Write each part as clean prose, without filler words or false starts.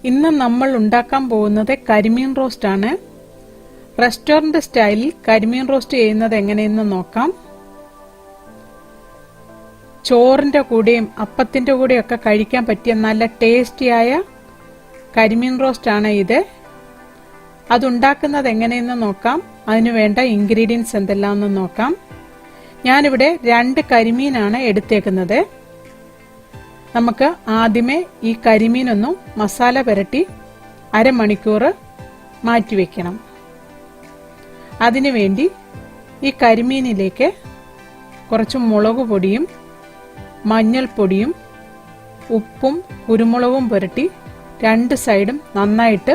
ഇന്ന് നമ്മൾ ഉണ്ടാക്കാൻ പോകുന്നത് കരിമീൻ റോസ്റ്റ് ആണ്. റെസ്റ്റോറന്റ് സ്റ്റൈലിൽ കരിമീൻ റോസ്റ്റ് ചെയ്യുന്നത് എങ്ങനെയെന്ന് നോക്കാം. ചോറിന്റെ കൂടെയും അപ്പത്തിന്റെ കൂടെയും ഒക്കെ കഴിക്കാൻ പറ്റിയ നല്ല ടേസ്റ്റിയായ കരിമീൻ റോസ്റ്റ് ആണ് ഇത്. അതുണ്ടാക്കുന്നത് എങ്ങനെയെന്ന് നോക്കാം. അതിനു വേണ്ട ഇൻഗ്രീഡിയൻസ് എന്തെല്ലാമെന്ന് നോക്കാം. ഞാനിവിടെ 2 കരിമീനാണ് എടുത്തേക്കുന്നത്. നമുക്ക് ആദ്യമേ ഈ കരിമീനൊന്നും മസാല പുരട്ടി അരമണിക്കൂർ മാറ്റിവെക്കണം. അതിനുവേണ്ടി ഈ കരിമീനിലേക്ക് കുറച്ച് മുളക് പൊടിയും മഞ്ഞൾപ്പൊടിയും ഉപ്പും കുരുമുളകും പുരട്ടി 2 സൈഡും നന്നായിട്ട്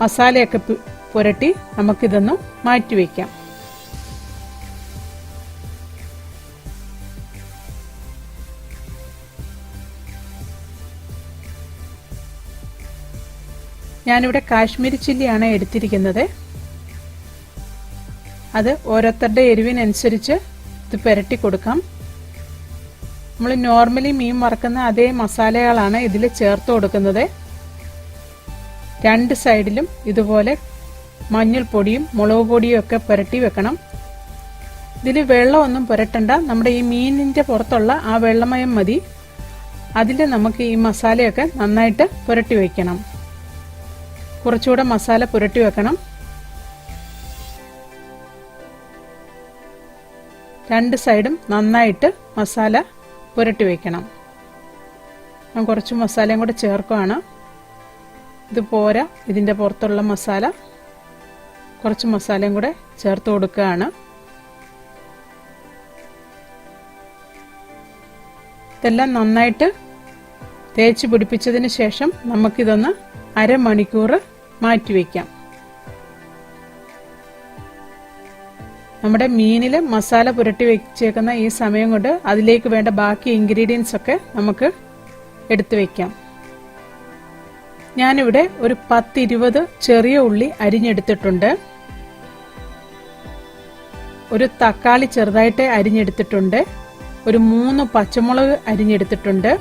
മസാലയൊക്കെ പുരട്ടി നമുക്കിതൊന്ന് മാറ്റിവെക്കാം. ഞാനിവിടെ കാശ്മീരി ചില്ലിയാണ് എടുത്തിരിക്കുന്നത്. അത് ഓരോരുത്തരുടെ എരിവിനനുസരിച്ച് ഇത് പുരട്ടി കൊടുക്കാം. നമ്മൾ നോർമലി മീൻ വറക്കുന്ന അതേ മസാലകളാണ് ഇതിൽ ചേർത്ത് കൊടുക്കുന്നത്. 2 സൈഡിലും ഇതുപോലെ മഞ്ഞൾപ്പൊടിയും മുളക് പൊടിയും ഒക്കെ പുരട്ടി വെക്കണം. ഇതിൽ വെള്ളമൊന്നും പുരട്ടണ്ട. നമ്മുടെ ഈ മീനിന്റെ പുറത്തുള്ള ആ വെള്ളമയം മതി. അതിൽ നമുക്ക് ഈ മസാലയൊക്കെ നന്നായിട്ട് പുരട്ടി വെക്കണം. കുറച്ചുകൂടെ മസാല പുരട്ടി വെക്കണം. 2 സൈഡും നന്നായിട്ട് മസാല പുരട്ടി വെക്കണം. ഞാൻ കുറച്ച് മസാലയും കൂടെ ചേർക്കുകയാണ്. ഇത് പോരാ, ഇതിന്റെ പുറത്തുള്ള മസാല കുറച്ച് മസാലയും കൂടെ ചേർത്ത് കൊടുക്കുകയാണ്. ഇതെല്ലാം നന്നായിട്ട് തേച്ച് പിടിപ്പിച്ചതിന് ശേഷം നമുക്കിതൊന്ന് അരമണിക്കൂർ മാറ്റിവെക്കാം. നമ്മുടെ മീനിൽ മസാല പുരട്ടി വെച്ചേക്കുന്ന ഈ സമയം കൊണ്ട് അതിലേക്ക് വേണ്ട ബാക്കി ഇൻഗ്രീഡിയൻസ് ഒക്കെ നമുക്ക് എടുത്തു വെക്കാം. ഞാനിവിടെ ഒരു 10-20 ചെറിയ ഉള്ളി അരിഞ്ഞെടുത്തിട്ടുണ്ട്. ഒരു തക്കാളി ചെറുതായിട്ട് അരിഞ്ഞെടുത്തിട്ടുണ്ട്. ഒരു 3 പച്ചമുളക് അരിഞ്ഞെടുത്തിട്ടുണ്ട്.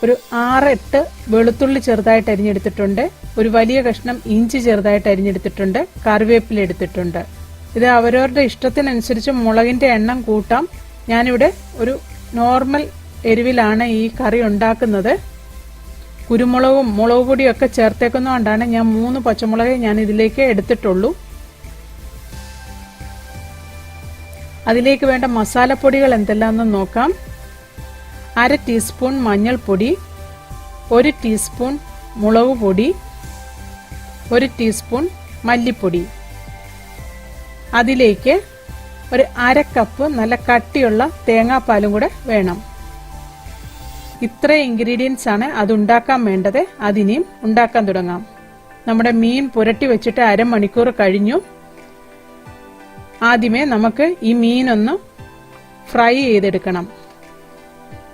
ഒരു 6-8 വെളുത്തുള്ളി ചെറുതായിട്ട് അരിഞ്ഞെടുത്തിട്ടുണ്ട്. ഒരു വലിയ കഷ്ണം ഇഞ്ചി ചെറുതായിട്ട് അരിഞ്ഞെടുത്തിട്ടുണ്ട്. കറിവേപ്പില എടുത്തിട്ടുണ്ട്. ഇത് അവരവരുടെ ഇഷ്ടത്തിനനുസരിച്ച് മുളകിന്റെ എണ്ണം കൂട്ടാം. ഞാനിവിടെ ഒരു നോർമൽ എരിവിലാണ് ഈ കറി ഉണ്ടാക്കുന്നത്. കുരുമുളകും മുളക് പൊടിയും ഒക്കെ ചേർത്തേക്കുന്നതുകൊണ്ടാണ് ഞാൻ 3 പച്ചമുളക് ഞാൻ ഇതിലേക്ക് എടുത്തിട്ടുള്ളൂ. അതിലേക്ക് വേണ്ട മസാലപ്പൊടികൾ എന്തെല്ലാമെന്ന് നോക്കാം. 1/2 ടീസ്പൂൺ മഞ്ഞൾപ്പൊടി, 1 ടീസ്പൂൺ മുളക് പൊടി, 1 ടീസ്പൂൺ മല്ലിപ്പൊടി. അതിലേക്ക് ഒരു 1/2 കപ്പ് നല്ല കട്ടിയുള്ള തേങ്ങാപ്പാലും കൂടെ വേണം. ഇത്ര ഇൻഗ്രീഡിയൻസ് ആണ് അതുണ്ടാക്കാൻ വേണ്ടത്. അതിനെയും ഉണ്ടാക്കാൻ തുടങ്ങാം. നമ്മുടെ മീൻ പുരട്ടി വെച്ചിട്ട് അരമണിക്കൂർ കഴിഞ്ഞു. ആദ്യമേ നമുക്ക് ഈ മീനൊന്ന് ഫ്രൈ ചെയ്തെടുക്കണം.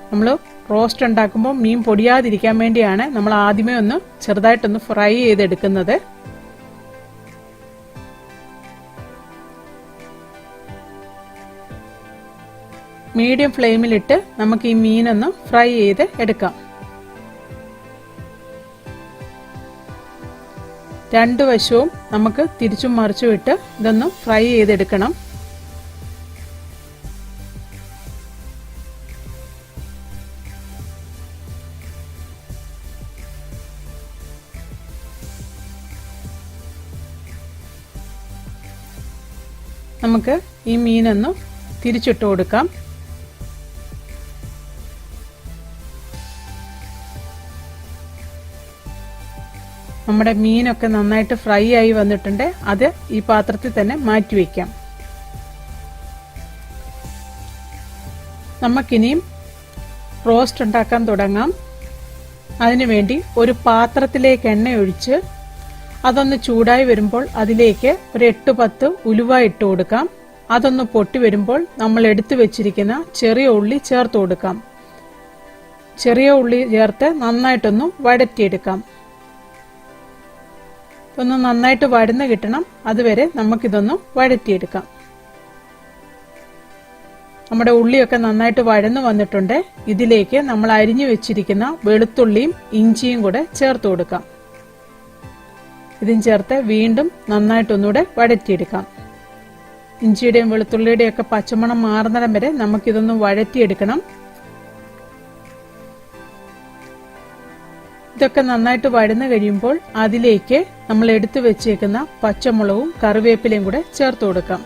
നമ്മൾ റോസ്റ്റ് ഉണ്ടാക്കുമ്പോൾ മീൻ പൊടിയാതിരിക്കാൻ വേണ്ടിയാണ് നമ്മൾ ആദ്യമേ ഒന്ന് ചെറുതായിട്ടൊന്ന് ഫ്രൈ ചെയ്തെടുക്കുന്നത്. മീഡിയം ഫ്ലെയിമിലിട്ട് നമുക്ക് ഈ മീനൊന്ന് ഫ്രൈ ചെയ്ത് എടുക്കാം. 2 വശവും നമുക്ക് തിരിച്ചും മറിച്ചും ഇട്ട് ഇതൊന്ന് ഫ്രൈ ചെയ്തെടുക്കണം. നമുക്ക് ഈ മീനൊന്ന് തിരിച്ചിട്ട് കൊടുക്കാം. നമ്മുടെ മീനൊക്കെ നന്നായിട്ട് ഫ്രൈ ആയി വന്നിട്ടുണ്ട്. അത് ഈ പാത്രത്തിൽ തന്നെ മാറ്റിവെക്കാം. നമുക്കിനിയും റോസ്റ്റ് ഉണ്ടാക്കാൻ തുടങ്ങാം. അതിനുവേണ്ടി ഒരു പാത്രത്തിലേക്ക് എണ്ണ ഒഴിച്ച് അതൊന്ന് ചൂടായി വരുമ്പോൾ അതിലേക്ക് ഒരു 8-10 ഉലുവ ഇട്ട് കൊടുക്കാം. അതൊന്ന് പൊട്ടി വരുമ്പോൾ നമ്മൾ എടുത്തു വെച്ചിരിക്കുന്ന ചെറിയ ഉള്ളി ചേർത്ത് കൊടുക്കാം. ചെറിയ ഉള്ളി ചേർത്ത് നന്നായിട്ടൊന്ന് വഴറ്റിയെടുക്കാം. ഒന്ന് നന്നായിട്ട് വഴന്ന് കിട്ടണം. അതുവരെ നമുക്കിതൊന്ന് വഴറ്റിയെടുക്കാം. നമ്മുടെ ഉള്ളിയൊക്കെ നന്നായിട്ട് വഴന്നു വന്നിട്ടുണ്ട്. ഇതിലേക്ക് നമ്മൾ അരിഞ്ഞു വെച്ചിരിക്കുന്ന വെളുത്തുള്ളിയും ഇഞ്ചിയും കൂടെ ചേർത്ത് കൊടുക്കാം. ഇതും ചേർത്ത് വീണ്ടും നന്നായിട്ടൊന്നുകൂടെ വഴറ്റിയെടുക്കാം. ഇഞ്ചിയുടെയും വെളുത്തുള്ളിയുടെയും ഒക്കെ പച്ചമണം മാറുന്നിടം വരെ നമുക്കിതൊന്ന് വഴറ്റിയെടുക്കണം. ഇതൊക്കെ നന്നായിട്ട് വഴന്നു കഴിയുമ്പോൾ അതിലേക്ക് നമ്മൾ എടുത്തു വെച്ചേക്കുന്ന പച്ചമുളകും കറിവേപ്പിലയും കൂടെ ചേർത്ത് കൊടുക്കാം.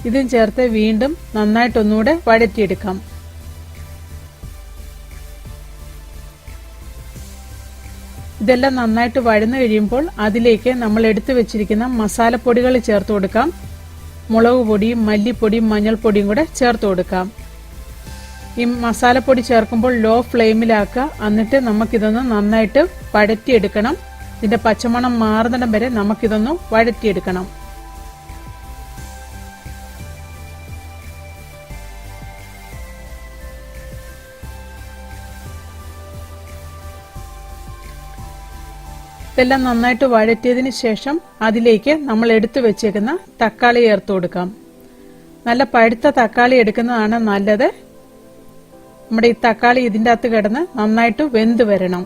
ഇതും ചേർത്ത് വീണ്ടും നന്നായിട്ടൊന്നുകൂടെ വഴറ്റിയെടുക്കാം. ഇതെല്ലാം നന്നായിട്ട് വഴന്നു കഴിയുമ്പോൾ അതിലേക്ക് നമ്മൾ എടുത്തു വെച്ചിരിക്കുന്ന മസാലപ്പൊടികൾ ചേർത്ത് കൊടുക്കാം. മുളക് പൊടിയും മല്ലിപ്പൊടിയും മഞ്ഞൾപ്പൊടിയും കൂടെ ചേർത്ത് കൊടുക്കാം. ഈ മസാലപ്പൊടി ചേർക്കുമ്പോൾ ലോ ഫ്ലെയിമിലാക്കുക. എന്നിട്ട് നമുക്കിതൊന്ന് നന്നായിട്ട് വഴറ്റിയെടുക്കണം. ഇതിന്റെ പച്ചമണം മാറുന്നിടം വരെ നമുക്കിതൊന്ന് വഴറ്റിയെടുക്കണം. ഇതെല്ലാം നന്നായിട്ട് വഴറ്റിയതിന് ശേഷം അതിലേക്ക് നമ്മൾ എടുത്തു വെച്ചേക്കുന്ന തക്കാളി ചേർത്ത് കൊടുക്കാം. നല്ല പഴുത്ത തക്കാളി എടുക്കുന്നതാണ് നല്ലത്. നമ്മുടെ ഈ തക്കാളി ഇതിൻ്റെ അകത്ത് കിടന്ന് നന്നായിട്ട് വെന്ത് വരണം.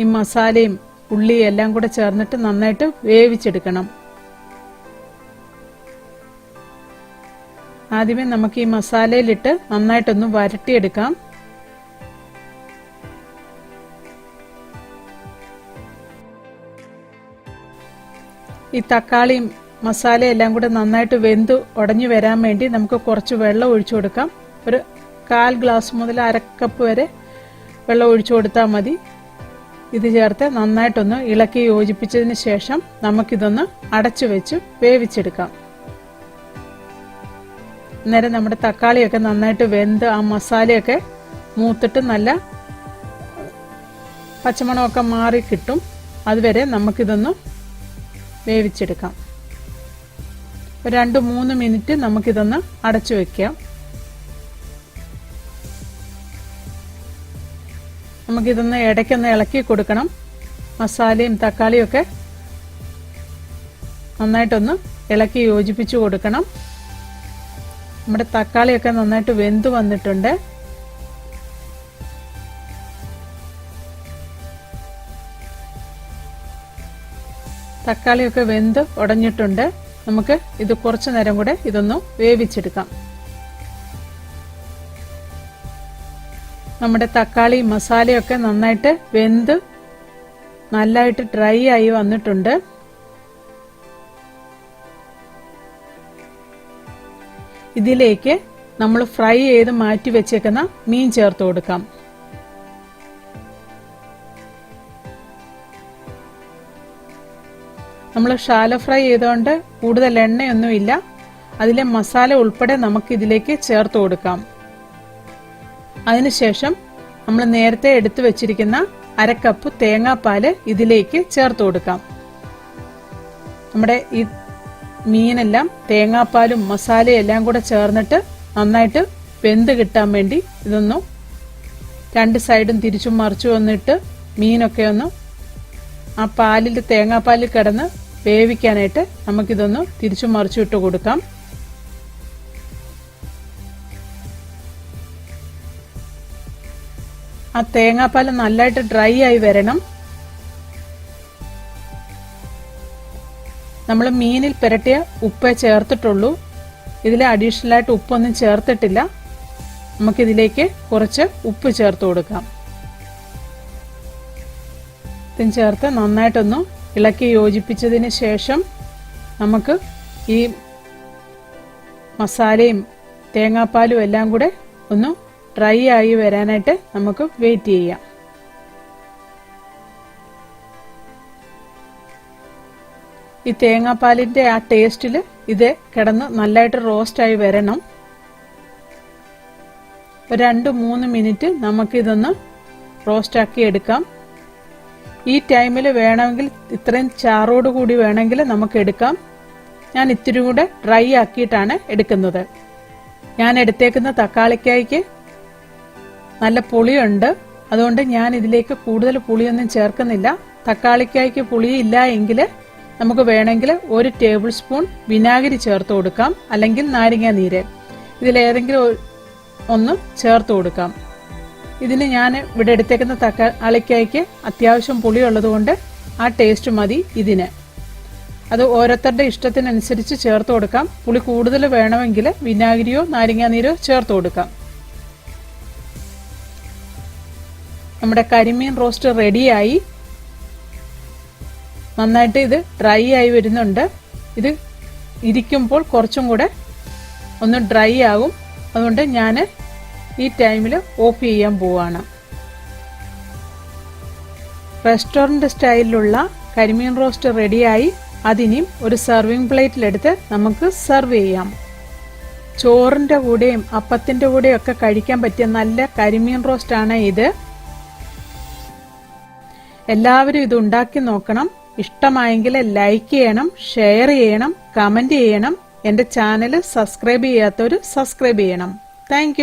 ഈ മസാലയും ഉള്ളിയും എല്ലാം കൂടെ ചേർന്നിട്ട് നന്നായിട്ട് വേവിച്ചെടുക്കണം. ആദ്യമേ നമുക്ക് ഈ മസാലയിലിട്ട് നന്നായിട്ടൊന്ന് വരട്ടിയെടുക്കാം. ഈ തക്കാളിയും മസാലയും എല്ലാം കൂടെ നന്നായിട്ട് വെന്ത് ഉടഞ്ഞു വരാൻ വേണ്ടി നമുക്ക് കുറച്ച് വെള്ളം ഒഴിച്ചു കൊടുക്കാം. ഒരു 1/4 ഗ്ലാസ് മുതൽ 1/2 കപ്പ് വരെ വെള്ളം ഒഴിച്ചു കൊടുത്താൽ മതി. ഇത് ചേർത്ത് നന്നായിട്ടൊന്ന് ഇളക്കി യോജിപ്പിച്ചതിന് ശേഷം നമുക്കിതൊന്ന് അടച്ചു വെച്ച് വേവിച്ചെടുക്കാം. അന്നേരം നമ്മുടെ തക്കാളിയൊക്കെ നന്നായിട്ട് വെന്ത് ആ മസാലയൊക്കെ മൂത്തിട്ട് നല്ല പച്ചമണമൊക്കെ മാറി കിട്ടും. അതുവരെ നമുക്കിതൊന്ന് വേവിച്ചെടുക്കാം. 2-3 മിനിറ്റ് നമുക്കിതൊന്ന് അടച്ചു വെക്കാം. നമുക്കിതൊന്ന് ഇടയ്ക്കൊന്ന് ഇളക്കി കൊടുക്കണം. മസാലയും തക്കാളിയും ഒക്കെ നന്നായിട്ടൊന്ന് ഇളക്കി യോജിപ്പിച്ചു കൊടുക്കണം. നമ്മുടെ തക്കാളിയൊക്കെ നന്നായിട്ട് വെന്ത് വന്നിട്ടുണ്ട്. തക്കാളിയൊക്കെ വെന്ത് ഉടഞ്ഞിട്ടുണ്ട്. നമുക്ക് ഇത് കുറച്ചു നേരം കൂടെ ഇതൊന്ന് വേവിച്ചെടുക്കാം. നമ്മുടെ തക്കാളി മസാലയൊക്കെ നന്നായിട്ട് വെന്ത് നല്ലതായിട്ട് ഡ്രൈ ആയി വന്നിട്ടുണ്ട്. ഇതിലേക്ക് നമ്മൾ ഫ്രൈ ചെയ്ത് മാറ്റി വെച്ചേക്കുന്ന മീൻ ചേർത്ത് കൊടുക്കാം. നമ്മൾ ഷാലോ ഫ്രൈ ചെയ്തുകൊണ്ട് കൂടുതൽ എണ്ണയൊന്നുമില്ല. അതിലെ മസാല ഉൾപ്പെടെ നമുക്ക് ഇതിലേക്ക് ചേർത്ത് കൊടുക്കാം. അതിനുശേഷം നമ്മൾ നേരത്തെ എടുത്തു വെച്ചിരിക്കുന്ന 1/2 കപ്പ് തേങ്ങാപ്പാല് ഇതിലേക്ക് ചേർത്ത് കൊടുക്കാം. നമ്മുടെ ഈ മീനെല്ലാം തേങ്ങാപ്പാലും മസാലയും എല്ലാം കൂടെ ചേർന്നിട്ട് നന്നായിട്ട് വെന്ത് കിട്ടാൻ വേണ്ടി ഇതൊന്ന് 2 സൈഡും തിരിച്ചും മറിച്ചും ഒന്നിട്ട് മീനൊക്കെ ഒന്ന് ആ പാലിൽ തേങ്ങാപ്പാലിൽ കിടന്ന് വേവിക്കാനായിട്ട് നമുക്കിതൊന്ന് തിരിച്ചും മറിച്ചും ഇട്ട് കൊടുക്കാം. ആ തേങ്ങാപ്പാൽ നല്ലതായിട്ട് ഡ്രൈ ആയി വരണം. നമ്മൾ മീനിൽ പുരട്ടിയ ഉപ്പേ ചേർത്തിട്ടുള്ളൂ. ഇതിൽ അഡീഷണൽ ആയിട്ട് ഉപ്പൊന്നും ചേർത്തിട്ടില്ല. നമുക്കിതിലേക്ക് കുറച്ച് ഉപ്പ് ചേർത്ത് കൊടുക്കാം. ഇതും ചേർത്ത് നന്നായിട്ടൊന്ന് ഇളക്കി യോജിപ്പിച്ചതിന് ശേഷം നമുക്ക് ഈ മസാലയും തേങ്ങാപ്പാലും എല്ലാം കൂടെ ഒന്ന് ഡ്രൈ ആയി വരാനായിട്ട് നമുക്ക് വെയിറ്റ് ചെയ്യാം. ഈ തേങ്ങാപ്പാലിന്റെ ആ ടേസ്റ്റിൽ ഇത് കിടന്ന് നല്ലതായിട്ട് റോസ്റ്റായി വരണം. 2-3 മിനിറ്റ് നമുക്കിതൊന്ന് റോസ്റ്റാക്കി എടുക്കാം. ഈ ടൈമിൽ വേണമെങ്കിൽ ഇത്രയും ചാറോട് കൂടി വേണമെങ്കിൽ നമുക്ക് എടുക്കാം. ഞാൻ ഇത്തിരി കൂടെ ഡ്രൈ ആക്കിയിട്ടാണ് എടുക്കുന്നത്. ഞാൻ എടുത്തേക്കുന്ന തക്കാളിക്കായ്ക്ക് നല്ല പുളിയുണ്ട്. അതുകൊണ്ട് ഞാൻ ഇതിലേക്ക് കൂടുതൽ പുളിയൊന്നും ചേർക്കുന്നില്ല. തക്കാളിക്കായ്ക്ക് പുളി ഇല്ല എങ്കിൽ നമുക്ക് വേണമെങ്കിൽ 1 ടേബിൾ സ്പൂൺ വിനാഗിരി ചേർത്ത് കൊടുക്കാം, അല്ലെങ്കിൽ നാരങ്ങ നീര്, ഇതിലേതെങ്കിലും ഒന്ന് ചേർത്ത് കൊടുക്കാം. ഇതിന് ഞാൻ ഇവിടെ എടുത്തേക്കുന്ന തക്കാളിക്കായ്ക്ക് അത്യാവശ്യം പുളി ഉള്ളതുകൊണ്ട് ആ ടേസ്റ്റ് മതി ഇതിന്. അത് ഓരോരുത്തരുടെ ഇഷ്ടത്തിനനുസരിച്ച് ചേർത്ത് കൊടുക്കാം. പുളി കൂടുതൽ വേണമെങ്കിൽ വിനാഗിരിയോ നാരങ്ങ നീരോ ചേർത്ത് കൊടുക്കാം. നമ്മുടെ കരിമീൻ റോസ്റ്റ് റെഡിയായി. നന്നായിട്ട് ഇത് ഡ്രൈ ആയി വരുന്നുണ്ട്. ഇത് ഇരിക്കുമ്പോൾ കുറച്ചും കൂടെ ഒന്ന് ഡ്രൈ ആകും. അതുകൊണ്ട് ഞാൻ ഈ ടൈമിൽ ഓഫ് ചെയ്യാൻ പോവാണ്. റെസ്റ്റോറന്റ് സ്റ്റൈലിലുള്ള കരിമീൻ റോസ്റ്റ് റെഡിയായി. അതിനും ഒരു സർവിംഗ് പ്ലേറ്റിലെടുത്ത് നമുക്ക് സെർവ് ചെയ്യാം. ചോറിന്റെ കൂടെയും അപ്പത്തിന്റെ കൂടെയും ഒക്കെ കഴിക്കാൻ പറ്റിയ നല്ല കരിമീൻ റോസ്റ്റ് ആണ് ഇത്. എല്ലാവരും ഇത് ഉണ്ടാക്കി നോക്കണം. ഇഷ്ടമായെങ്കിൽ ലൈക്ക് ചെയ്യണം, ഷെയർ ചെയ്യണം, കമന്റ് ചെയ്യണം. എന്റെ ചാനൽ സബ്സ്ക്രൈബ് ചെയ്യാത്തവർ സബ്സ്ക്രൈബ് ചെയ്യണം. താങ്ക്